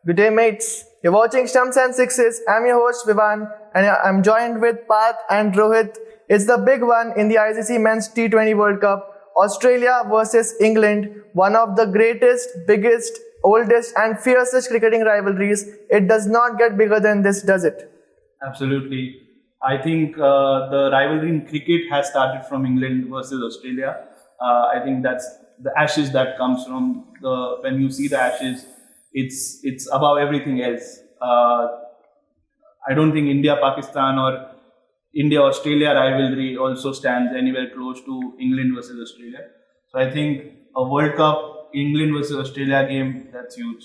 Good day, mates. You're watching Stumps and Sixes. I'm your host, Vivan, and I'm joined with Path and Rohit. It's the big one in the ICC Men's T20 World Cup. Australia versus England, one of the greatest, biggest, oldest, and fiercest cricketing rivalries. It does not get bigger than this, does it? Absolutely. I think the rivalry in cricket has started from England versus Australia. I think that's the Ashes that comes from when you see the Ashes. It's above everything else. I don't think India-Pakistan or India-Australia rivalry also stands anywhere close to England versus Australia. So I think a World Cup England versus Australia game, that's huge.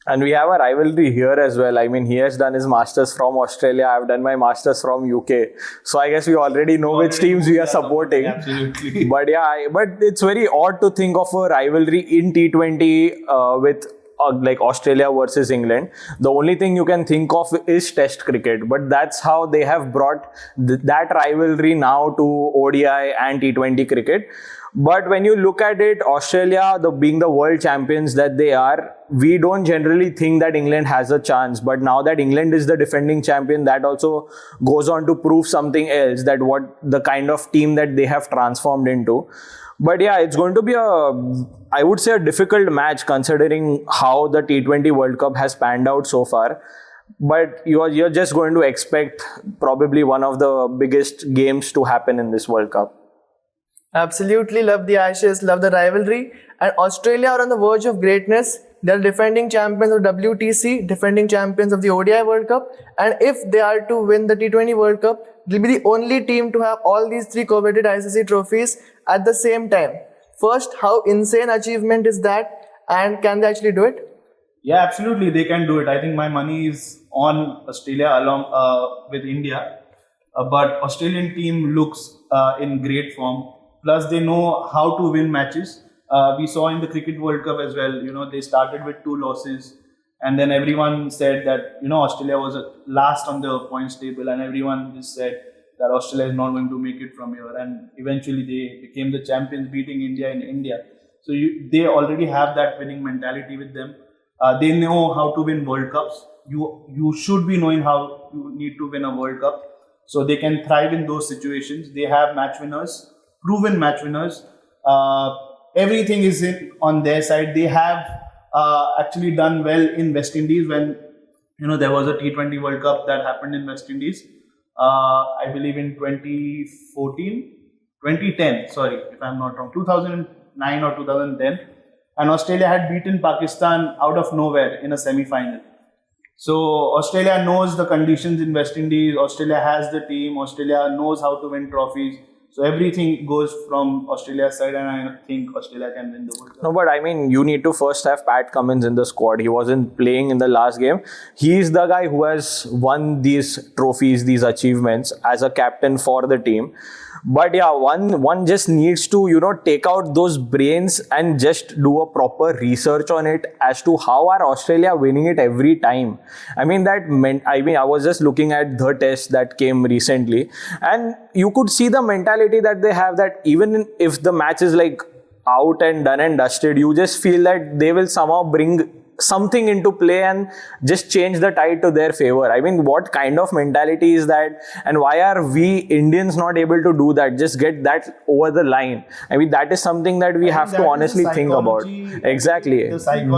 And we have a rivalry here as well. I mean, he has done his masters from Australia. I've done my masters from UK. So I guess we already know which teams we are supporting. Absolutely. But it's very odd to think of a rivalry in T20 with like Australia versus England. The only thing you can think of is Test cricket. But that's how they have brought that rivalry now to ODI and T20 cricket. But when you look at it, Australia, being the world champions that they are, we don't generally think that England has a chance. But now that England is the defending champion, that also goes on to prove something else, that what the kind of team that they have transformed into. But yeah, it's going to be I would say a difficult match considering how the T20 World Cup has panned out so far. But you're just going to expect probably one of the biggest games to happen in this World Cup. Absolutely love the Ashes, love the rivalry. And Australia are on the verge of greatness. They're defending champions of WTC, defending champions of the ODI World Cup. And if they are to win the T20 World Cup, they'll be the only team to have all these three coveted ICC trophies at the same time. First, how insane achievement is that? And can they actually do it? Yeah, absolutely. They can do it. I think my money is on Australia along with India. But Australian team looks in great form. Plus, they know how to win matches. We saw in the Cricket World Cup as well, they started with 2 losses. And then everyone said that, Australia was last on the points table. And everyone just said that Australia is not going to make it from here. And eventually they became the champions, beating India in India. So they already have that winning mentality with them. They know how to win World Cups. You should be knowing how you need to win a World Cup. So they can thrive in those situations. They have match winners. Proven match winners. Everything is on their side. They have actually done well in West Indies when there was a T20 World Cup that happened in West Indies. I believe in 2010. Sorry, if I'm not wrong, 2009 or 2010, and Australia had beaten Pakistan out of nowhere in a semi-final. So Australia knows the conditions in West Indies. Australia has the team. Australia knows how to win trophies. So everything goes from Australia's side, and I think Australia can win the World Cup. No, but I mean, you need to first have Pat Cummins in the squad. He wasn't playing in the last game. He's the guy who has won these trophies, these achievements as a captain for the team. But yeah, one just needs to, take out those brains and just do a proper research on it as to how are Australia winning it every time. I mean, I was just looking at the test that came recently, and you could see the mentality that they have, that even if the match is like out and done and dusted, you just feel that they will somehow bring something into play and just change the tide to their favor. I mean, what kind of mentality is that? And why are we Indians not able to do that? Just get that over the line. I mean, that is something that we have to honestly think about. Exactly.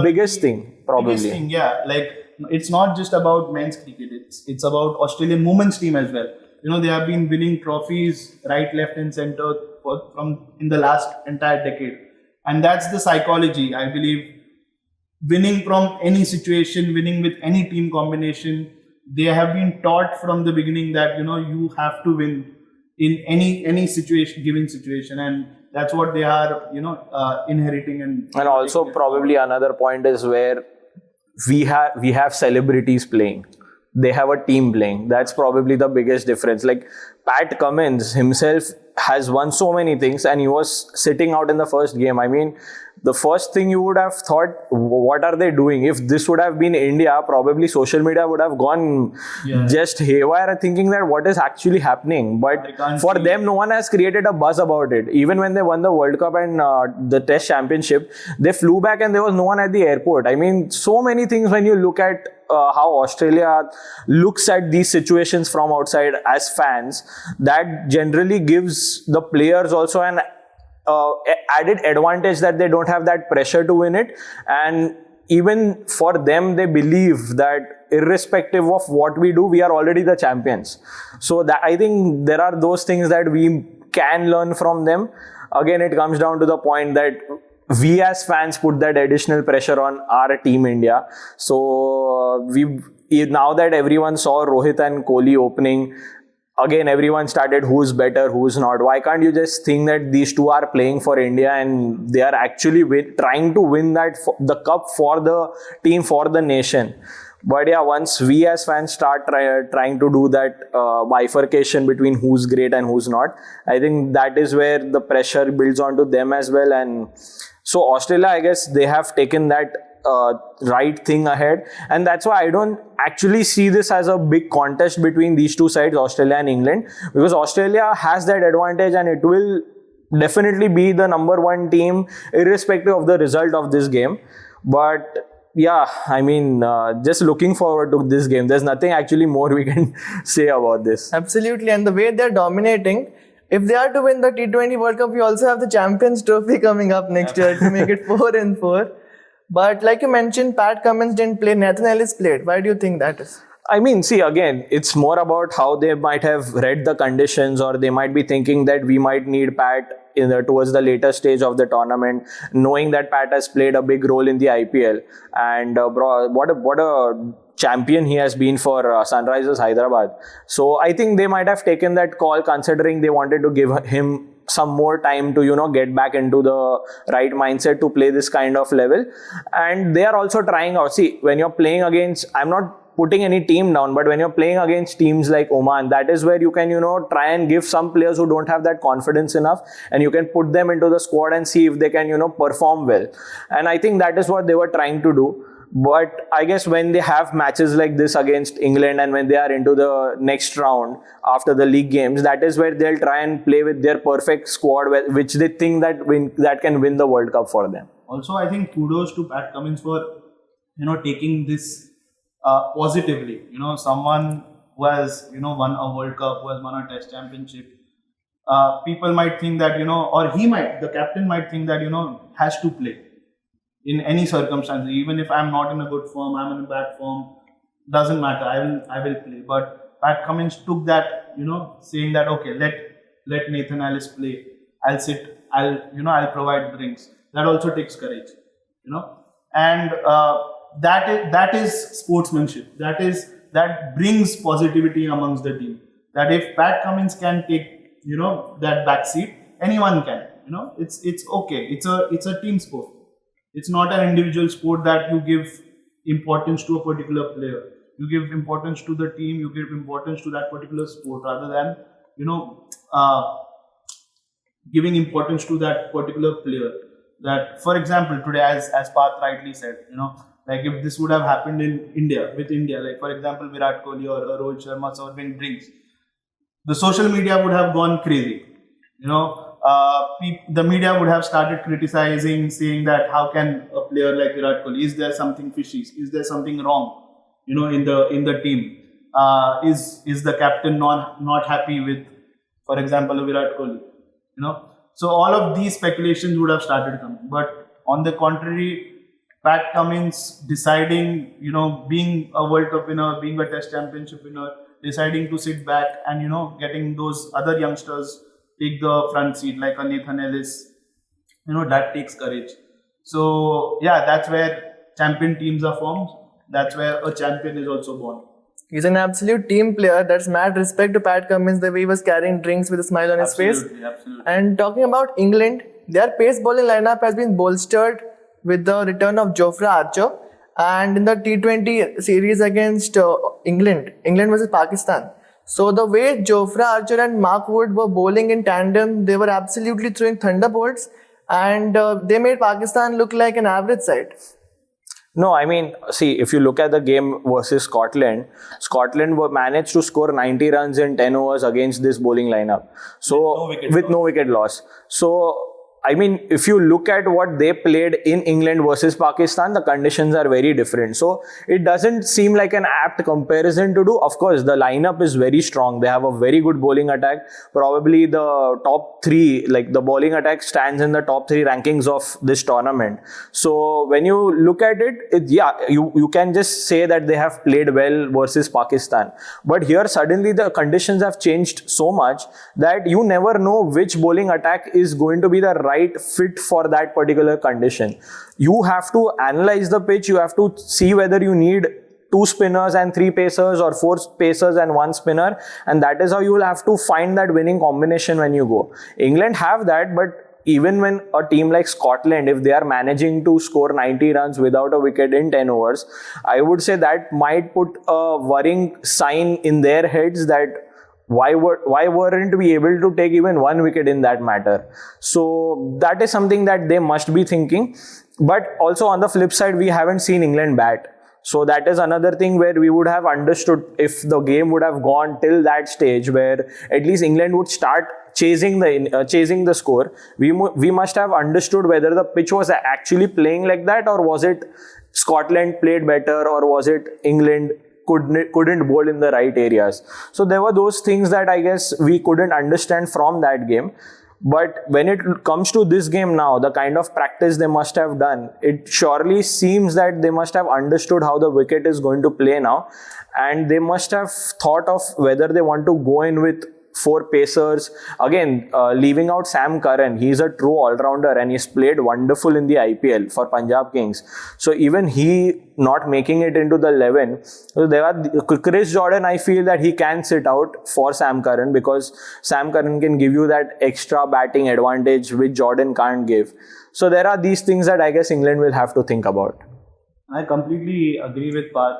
Biggest thing, probably. Biggest thing, yeah. Like, it's not just about men's cricket. It's about Australian women's team as well. They have been winning trophies right, left and center from in the last entire decade. And that's the psychology, I believe. Winning from any situation, winning with any team combination, they have been taught from the beginning that you have to win in any situation, given situation, and that's what they are inheriting. And also probably another point is where we have celebrities playing. They have a team playing. That's probably the biggest difference. Like Pat Cummins himself has won so many things, and he was sitting out in the first game. I mean, the first thing you would have thought, what are they doing? If this would have been India, probably social media would have gone just haywire, thinking that what is actually happening. But for them, no one has created a buzz about it. Even when they won the World Cup and the Test Championship, they flew back and there was no one at the airport. I mean, so many things when you look at how Australia looks at these situations from outside as fans, that generally gives the players also an added advantage that they don't have that pressure to win it. And even for them, they believe that irrespective of what we do, we are already the champions. So that, I think there are those things that we can learn from them. Again, it comes down to the point that we as fans put that additional pressure on our team India. So now that everyone saw Rohit and Kohli opening, again everyone started who's better, who's not. Why can't you just think that these two are playing for India and they are actually trying to win the cup for the team, for the nation? But yeah, once we as fans start trying to do that bifurcation between who's great and who's not, I think that is where the pressure builds onto them as well. And so Australia, I guess they have taken that right thing ahead, and that's why I don't actually see this as a big contest between these two sides, Australia and England, because Australia has that advantage and it will definitely be the number one team irrespective of the result of this game. But yeah, I mean, just looking forward to this game. There's nothing actually more we can say about this. Absolutely, and the way they're dominating, if they are to win the T20 World Cup, we also have the Champions Trophy coming up next year to make it 4-4. But like you mentioned, Pat Cummins didn't play, Nathan Ellis played. Why do you think that is? I mean, see, again, it's more about how they might have read the conditions, or they might be thinking that we might need Pat towards the later stage of the tournament, knowing that Pat has played a big role in the IPL. And what a champion he has been for Sunrisers Hyderabad. So I think they might have taken that call considering they wanted to give him some more time to, get back into the right mindset to play this kind of level. And they are also trying out. See, when you're playing against, I'm not putting any team down, but when you're playing against teams like Oman, that is where you can, try and give some players who don't have that confidence enough, and you can put them into the squad and see if they can, perform well. And I think that is what they were trying to do. But I guess when they have matches like this against England, and when they are into the next round after the league games, that is where they'll try and play with their perfect squad, which they think that can win the World Cup for them. Also, I think kudos to Pat Cummins for taking this positively. Someone who has won a World Cup, who has won a Test Championship. People might think that or the captain might think that has to play in any circumstances. Even if I'm not in a good form, I'm in a bad form, doesn't matter. I will play. But Pat Cummins took that, saying that okay, let Nathan Ellis play. I'll sit. I'll provide drinks. That also takes courage, and that is sportsmanship. That brings positivity amongst the team. That if Pat Cummins can take that back seat, anyone can. It's okay. It's a team sport. It's not an individual sport that you give importance to a particular player. You give importance to the team. You give importance to that particular sport rather than giving importance to that particular player. That, for example, today, as Parth rightly said, like if this would have happened in India, like for example, Virat Kohli or Rohit Sharma serving drinks, the social media would have gone crazy. The media would have started criticizing, saying that how can a player like Virat Kohli, is there something fishy? Is there something wrong, in the team? Is the captain not happy with, for example, Virat Kohli? So all of these speculations would have started coming. But on the contrary, Pat Cummins deciding, being a World Cup winner, being a Test Championship winner, deciding to sit back and, getting those other youngsters take the front seat like a Nathan Ellis, that takes courage. So yeah, that's where champion teams are formed. That's where a champion is also born. He's an absolute team player. That's mad respect to Pat Cummins, the way he was carrying drinks with a smile on his face. Absolutely. And talking about England, their pace bowling lineup has been bolstered with the return of Jofra Archer. And in the T20 series against England versus Pakistan, So the way Jofra Archer and Mark Wood were bowling in tandem, they were absolutely throwing thunderbolts, and they made Pakistan look like an average side. No, I mean, see, if you look at the game versus Scotland, Scotland managed to score 90 runs in 10 overs against this bowling lineup. So, with no wicket loss. So, I mean, if you look at what they played in England versus Pakistan, the conditions are very different. So, it doesn't seem like an apt comparison to do. Of course, the lineup is very strong. They have a very good bowling attack. Probably the top three, like the bowling attack stands in the top three rankings of this tournament. So, when you look at it, you can just say that they have played well versus Pakistan. But here, suddenly the conditions have changed so much that you never know which bowling attack is going to be the right fit for that particular condition. You have to analyze the pitch. You have to see whether you need 2 spinners and 3 pacers or 4 pacers and 1 spinner, and that is how you will have to find that winning combination when you go. England have that, but even when a team like Scotland, if they are managing to score 90 runs without a wicket in 10 overs, I would say that might put a worrying sign in their heads that why weren't we able to take even 1 wicket in that matter? So that is something that they must be thinking. But also on the flip side, we haven't seen England bat. So that is another thing where we would have understood if the game would have gone till that stage where at least England would start chasing the score. We must have understood whether the pitch was actually playing like that, or was it Scotland played better, or was it England couldn't bowl in the right areas. So there were those things that I guess we couldn't understand from that game. But when it comes to this game now, the kind of practice they must have done, it surely seems that they must have understood how the wicket is going to play now, and they must have thought of whether they want to go in with 4 pacers. Again, leaving out Sam Curran, he's a true all-rounder and he's played wonderful in the IPL for Punjab Kings. So even he not making it into the 11, so there are Chris Jordan, I feel that he can sit out for Sam Curran because Sam Curran can give you that extra batting advantage which Jordan can't give. So there are these things that I guess England will have to think about. I completely agree with Parth.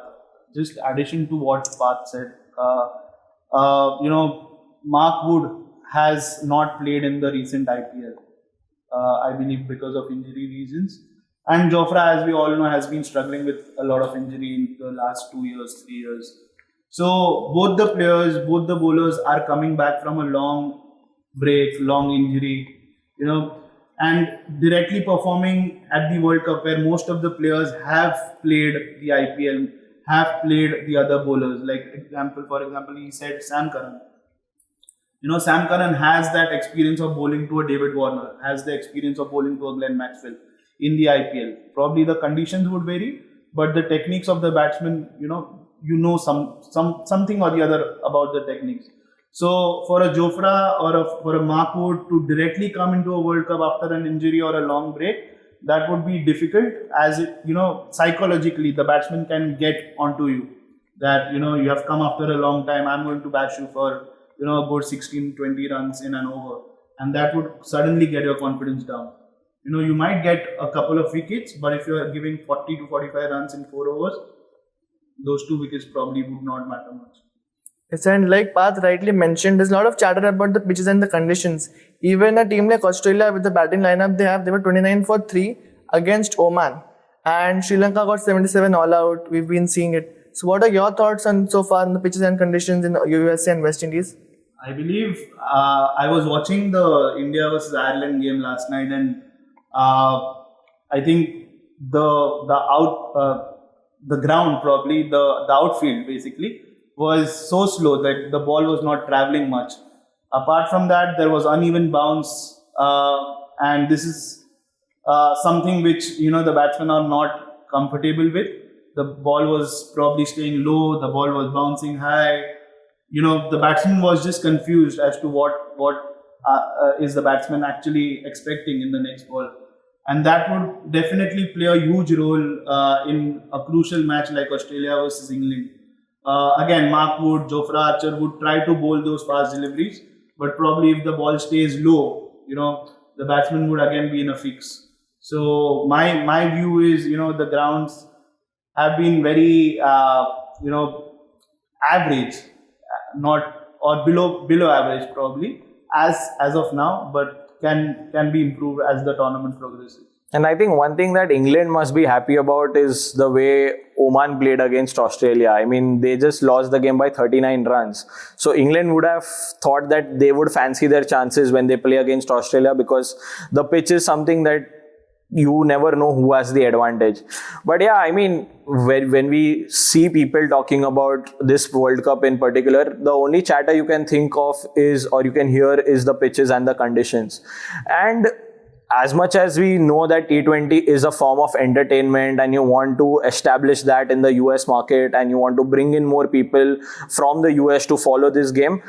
Just addition to what Parth said, Mark Wood has not played in the recent IPL, I believe because of injury reasons. And Jofra, as we all know, has been struggling with a lot of injury in the last 2 years, 3 years. So both the players, both the bowlers are coming back from a long break, long injury, and directly performing at the World Cup where most of the players have played the IPL, have played the other bowlers. For example, he said Sam Curran. Sam Curran has that experience of bowling to a David Warner, has the experience of bowling to a Glenn Maxwell in the IPL. Probably the conditions would vary, but the techniques of the batsman, something or the other about the techniques. So for a Jofra or for a Mark Wood to directly come into a World Cup after an injury or a long break, that would be difficult, as psychologically the batsman can get onto you that you have come after a long time, I'm going to bash you for about 16-20 runs in an over, and that would suddenly get your confidence down. You might get a couple of wickets, but if you are giving 40 to 45 runs in 4 overs, those 2 wickets probably would not matter much. Yes, and like Parth rightly mentioned, there's a lot of chatter about the pitches and the conditions. Even a team like Australia with the batting lineup they were 29 for 3 against Oman, and Sri Lanka got 77 all out. We've been seeing it. So what are your thoughts on so far on the pitches and conditions in USA and West Indies? I believe I was watching the India versus Ireland game last night, and I think the ground, probably the outfield basically, was so slow that the ball was not traveling much. Apart from that, there was uneven bounce, and this is something which the batsmen are not comfortable with. The ball was probably staying low, the ball was bouncing high. The batsman was just confused as to what is the batsman actually expecting in the next ball. And that would definitely play a huge role in a crucial match like Australia versus England. Again, Mark Wood, Jofra Archer would try to bowl those fast deliveries, but probably if the ball stays low, the batsman would again be in a fix. So my view is, the grounds have been very, average, not or below average probably as of now, but can be improved as the tournament progresses. And I think one thing that England must be happy about is the way Oman played against Australia. I mean, they just lost the game by 39 runs. So England would have thought that they would fancy their chances when they play against Australia, because the pitch is something that you never know who has the advantage. But yeah, I mean, when we see people talking about this World Cup in particular, the only chatter you can think of is, or you can hear, is the pitches and the conditions. And as much as we know that T20 is a form of entertainment and you want to establish that in the US market and you want to bring in more people from the US to follow this game,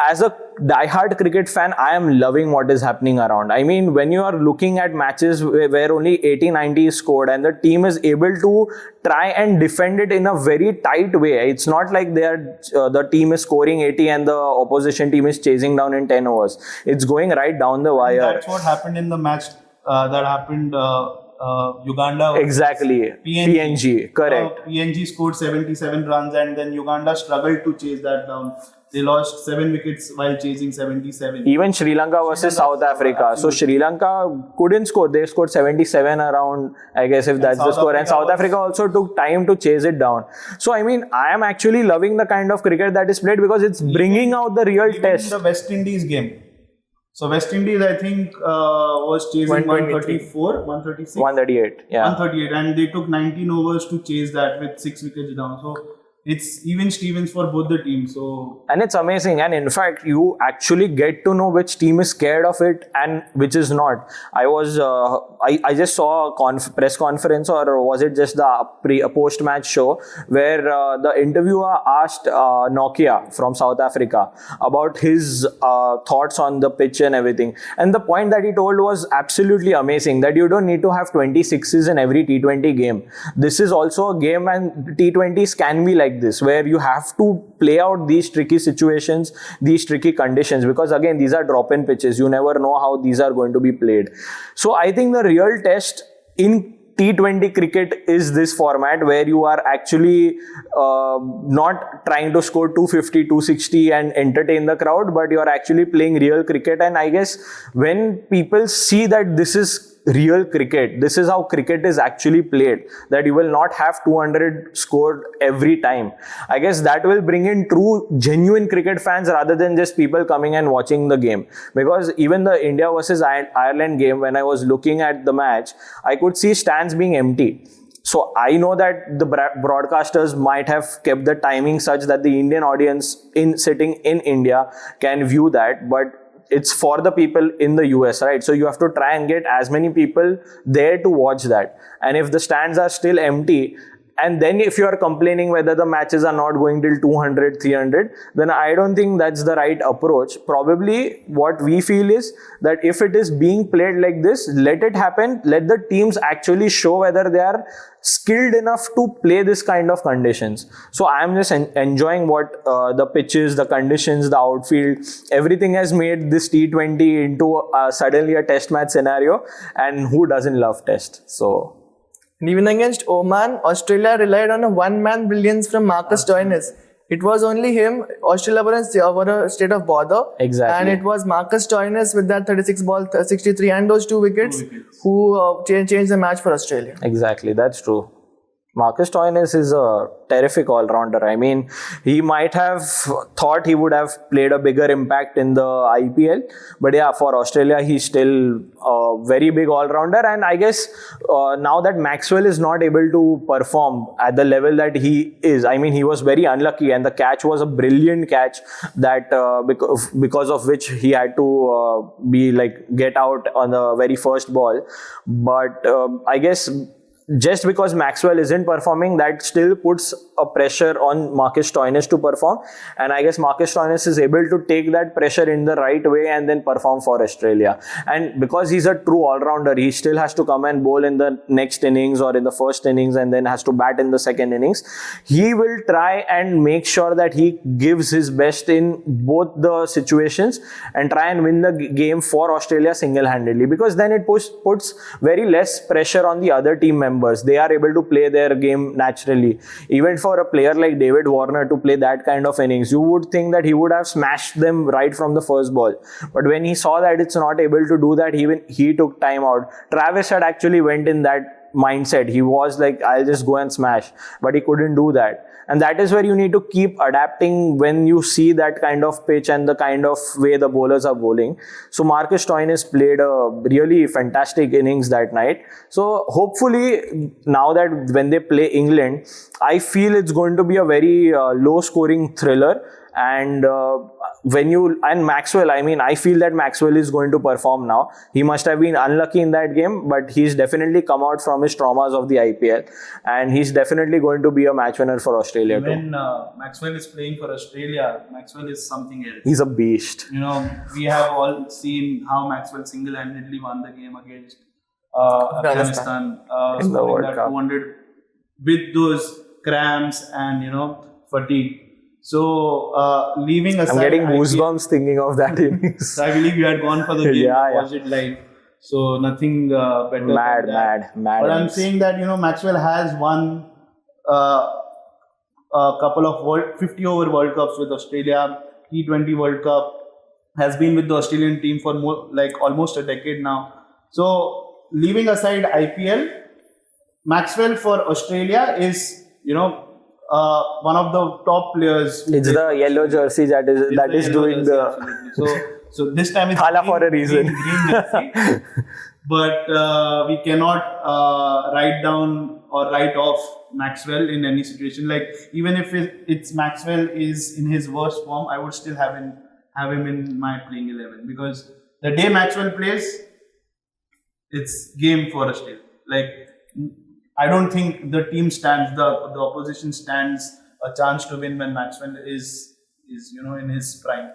as a diehard cricket fan, I am loving what is happening around. I mean, when you are looking at matches where only 80-90 is scored and the team is able to try and defend it in a very tight way. It's not like the team is scoring 80 and the opposition team is chasing down in 10 overs. It's going right down the wire. That's what happened in the match that happened Uganda. Exactly. PNG. Correct. PNG scored 77 runs and then Uganda struggled to chase that down. They lost 7 wickets while chasing 77. Even Sri Lanka versus South Africa. So Sri Lanka couldn't score. They scored 77 around, I guess, if that's the score. And South Africa also took time to chase it down. So, I mean, I am actually loving the kind of cricket that is played because it's bringing out the real test. The West Indies game. So, West Indies, I think, was chasing 134, 136. 138, yeah. 138. And they took 19 overs to chase that with 6 wickets down. So, it's even Stevens for both the teams. So, and it's amazing, and in fact you actually get to know which team is scared of it and which is not. I just saw a press conference, or was it just the post match show, where the interviewer asked Nokia from South Africa about his thoughts on the pitch and everything, and the point that he told was absolutely amazing, that you don't need to have 26s in every T20 game. This is also a game, and T20s can be like this, where you have to play out these tricky situations, these tricky conditions, because again, these are drop-in pitches. You never know how these are going to be played. So I think the real test in T20 cricket is this format, where you are actually not trying to score 250, 260 and entertain the crowd, but you are actually playing real cricket. And I guess when people see that this is real cricket, this is how cricket is actually played, that you will not have 200 scored every time, I guess that will bring in true genuine cricket fans rather than just people coming and watching the game. Because even the India versus Ireland game, when I was looking at the match, I could see stands being empty. So I know that the broadcasters might have kept the timing such that the Indian audience sitting in India can view that, but it's for the people in the US, right? So you have to try and get as many people there to watch that. And if the stands are still empty, and then if you are complaining whether the matches are not going till 200, 300, then I don't think that's the right approach. Probably what we feel is that if it is being played like this, let it happen. Let the teams actually show whether they are skilled enough to play this kind of conditions. So I am just enjoying what the pitches, the conditions, the outfield, everything has made this T20 into suddenly a test match scenario. And who doesn't love test? So. And even against Oman, Australia relied on a one-man brilliance from Marcus Stoinis. It was only him. Australia were in a state of bother. Exactly. And it was Marcus Stoinis with that 36 ball, 63 and those 2 wickets, who changed the match for Australia. Exactly, that's true. Marcus Stoinis is a terrific all-rounder. I mean, he might have thought he would have played a bigger impact in the IPL. But yeah, for Australia, he's still a very big all-rounder. And I guess now that Maxwell is not able to perform at the level that he is, I mean, he was very unlucky. And the catch was a brilliant catch that because of which he had to get out on the very first ball. But I guess just because Maxwell isn't performing, that still puts a pressure on Marcus Stoinis to perform. And I guess Marcus Stoinis is able to take that pressure in the right way and then perform for Australia. And because he's a true all-rounder, he still has to come and bowl in the next innings or in the first innings and then has to bat in the second innings. He will try and make sure that he gives his best in both the situations and try and win the game for Australia single-handedly, because then it puts very less pressure on the other team members members. They are able to play their game naturally. Even for a player like David Warner to play that kind of innings, you would think that he would have smashed them right from the first ball. But when he saw that it's not able to do that, even he took time out. Travis had actually went in that mindset. He was like, I'll just go and smash, but he couldn't do that. And that is where you need to keep adapting when you see that kind of pitch and the kind of way the bowlers are bowling. So Marcus Stoinis played a really fantastic innings that night. So hopefully now that when they play England, I feel it's going to be a very low scoring thriller. And Maxwell, I mean, I feel that Maxwell is going to perform now. He must have been unlucky in that game, but he's definitely come out from his traumas of the IPL, and he's definitely going to be a match winner for Australia when too. Maxwell is playing for Australia, Maxwell is something else. He's a beast. You know, we have all seen how Maxwell single-handedly won the game against Afghanistan, in the World that Cup. 200 with those cramps and fatigue. So leaving aside, I'm getting goosebumps thinking of that innings. I believe you had gone for the game, Yeah. watched it live. So nothing better than that. Mad. But I'm saying that Maxwell has won a couple of 50 over World Cups with Australia, T20 World Cup, has been with the Australian team for almost a decade now. So leaving aside IPL, Maxwell for Australia is one of the top players. It's the yellow jersey that is doing jersey, the. absolutely. So this time it's Thala for a reason. green jersey. But we cannot write down or write off Maxwell in any situation. Like even if it's Maxwell is in his worst form, I would still have him in my playing 11, because the day Maxwell plays, it's game for Australia. Like I don't think the team stands, the opposition stands a chance to win when Maxwell is in his prime.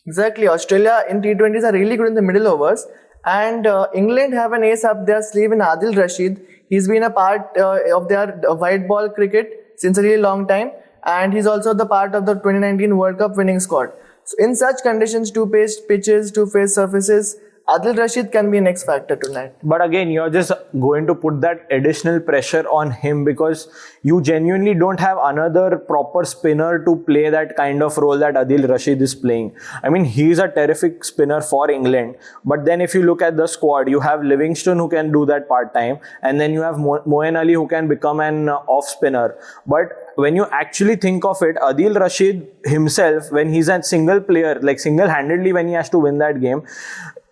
Exactly. Australia in T20s are really good in the middle overs. And England have an ace up their sleeve in Adil Rashid. He's been a part of their white ball cricket since a really long time. And he's also the part of the 2019 World Cup winning squad. So in such conditions, two-paced pitches, two-faced surfaces, Adil Rashid can be an X factor tonight. But again, you're just going to put that additional pressure on him because you genuinely don't have another proper spinner to play that kind of role that Adil Rashid is playing. I mean, he's a terrific spinner for England. But then if you look at the squad, you have Livingston who can do that part-time. And then you have Moeen Ali who can become an off spinner. But when you actually think of it, Adil Rashid himself, when he's a single player, like single-handedly when he has to win that game,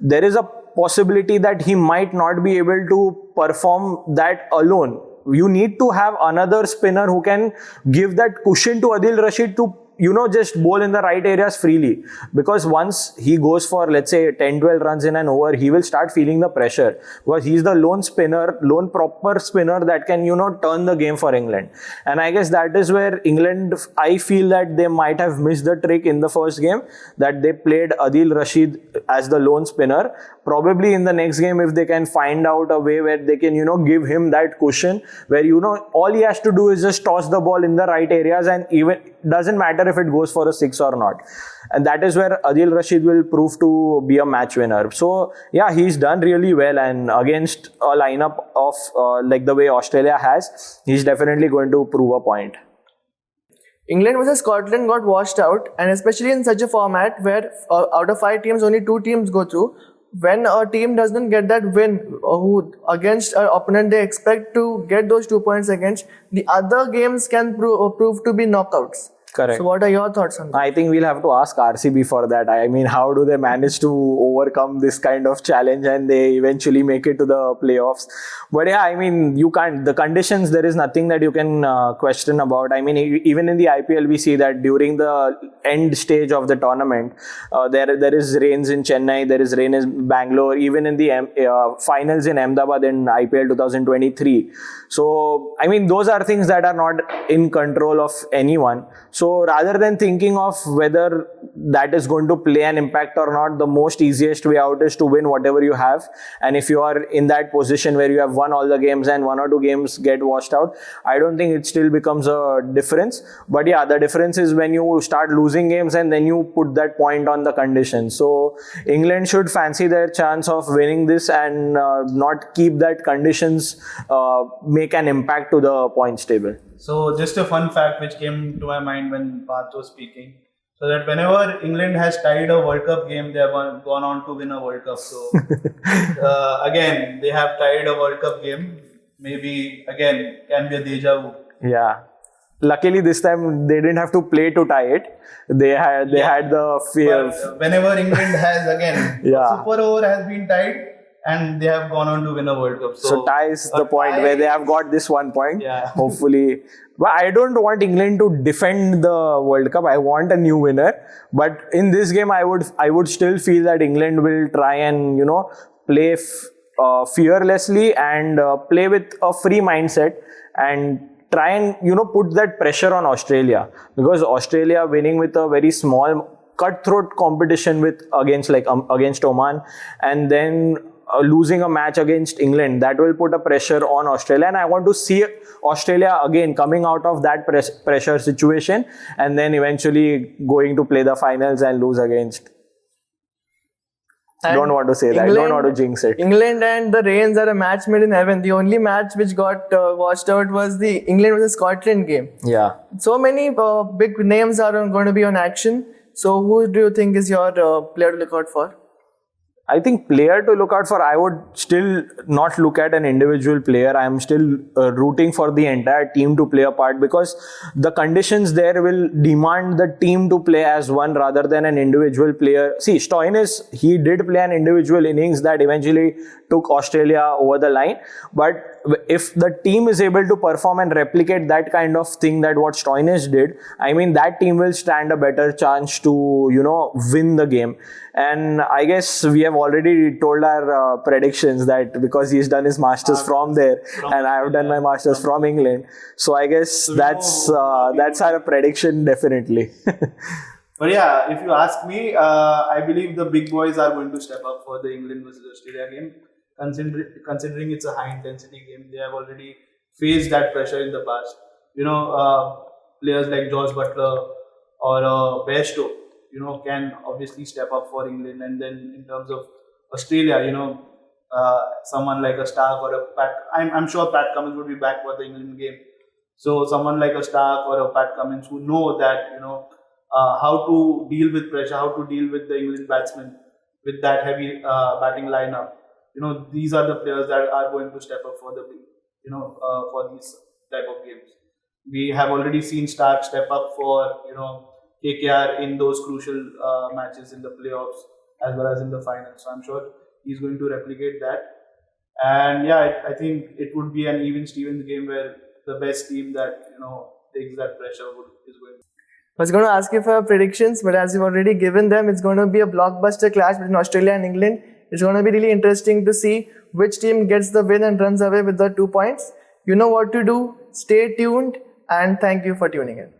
there is a possibility that he might not be able to perform that alone. You need to have another spinner who can give that cushion to Adil Rashid to just bowl in the right areas freely. Because once he goes for, let's say, 10-12 runs in an over, he will start feeling the pressure. Because he's the lone proper spinner that can, turn the game for England. And I guess that is where England, I feel that they might have missed the trick in the first game, that they played Adil Rashid as the lone spinner. Probably in the next game, if they can find out a way where they can, give him that cushion, where, all he has to do is just toss the ball in the right areas, and even doesn't matter if it goes for a 6 or not. And that is where Adil Rashid will prove to be a match winner. So, yeah, he's done really well, and against a lineup of like the way Australia has, he's definitely going to prove a point. England versus Scotland got washed out, and especially in such a format where out of 5 teams, only 2 teams go through. When a team doesn't get that win against an opponent they expect to get those 2 points against, the other games can prove to be knockouts. Correct. So what are your thoughts on that? I think we'll have to ask RCB for that. I mean, how do they manage to overcome this kind of challenge and they eventually make it to the playoffs? But yeah, I mean, you can't, the conditions, there is nothing that you can question about. I mean, even in the IPL, we see that during the end stage of the tournament, there is rains in Chennai, there is rain in Bangalore, even in the finals in Ahmedabad in IPL 2023. So, I mean, those are things that are not in control of anyone. So, So rather than thinking of whether that is going to play an impact or not, the most easiest way out is to win whatever you have. And if you are in that position where you have won all the games and 1 or 2 games get washed out, I don't think it still becomes a difference. But yeah, the difference is when you start losing games and then you put that point on the condition. So England should fancy their chance of winning this and not keep that conditions make an impact to the points table. So just a fun fact which came to my mind when Parth was speaking. So that whenever England has tied a World Cup game, they have gone on to win a World Cup. So again, they have tied a World Cup game. Maybe again can be a deja vu. Yeah. Luckily this time they didn't have to play to tie it. They had the fear. But whenever England has again super over has been tied and they have gone on to win a World Cup. So tie is the point where they have got this 1 point. Yeah. Hopefully. But I don't want England to defend the World Cup. I want a new winner. But in this game, I would still feel that England will try and play fearlessly and play with a free mindset and try and put that pressure on Australia, because Australia winning with a very small cutthroat competition against Oman and then losing a match against England, that will put a pressure on Australia, and I want to see Australia again coming out of that pressure situation and then eventually going to play the finals and lose against. Don't want to say that. Don't want to jinx it. England and the Rains are a match made in heaven. The only match which got washed out was the England versus Scotland game. Yeah. So many big names are going to be on action. So who do you think is your player to look out for? I think player to look out for, I would still not look at an individual player. I am still rooting for the entire team to play a part, because the conditions there will demand the team to play as one rather than an individual player. See, Stoinis, he did play an individual innings that eventually took Australia over the line. But if the team is able to perform and replicate that kind of thing that what Stoinis did, I mean, that team will stand a better chance to, win the game. And I guess we have already told our predictions that because he's done his masters from there and I have done my masters from England. So I guess that's our prediction definitely. But yeah, if you ask me, I believe the big boys are going to step up for the England versus Australia game. Considering it's a high intensity game, they have already faced that pressure in the past. Players like Jos Buttler or Bairstow, can obviously step up for England. And then in terms of Australia, someone like a Stark or a Pat, I'm sure Pat Cummins would be back for the England game. So someone like a Stark or a Pat Cummins who know that, how to deal with pressure, how to deal with the England batsmen with that heavy batting lineup. These are the players that are going to step up for the, for these type of games. We have already seen Stark step up for, KKR in those crucial matches in the playoffs as well as in the finals. So I'm sure he's going to replicate that. And yeah, I think it would be an even Stevens game where the best team that, takes that pressure is going to. I was going to ask you for predictions, but as you've already given them, it's going to be a blockbuster clash between Australia and England. It's going to be really interesting to see which team gets the win and runs away with the 2 points. You know what to do. Stay tuned and thank you for tuning in.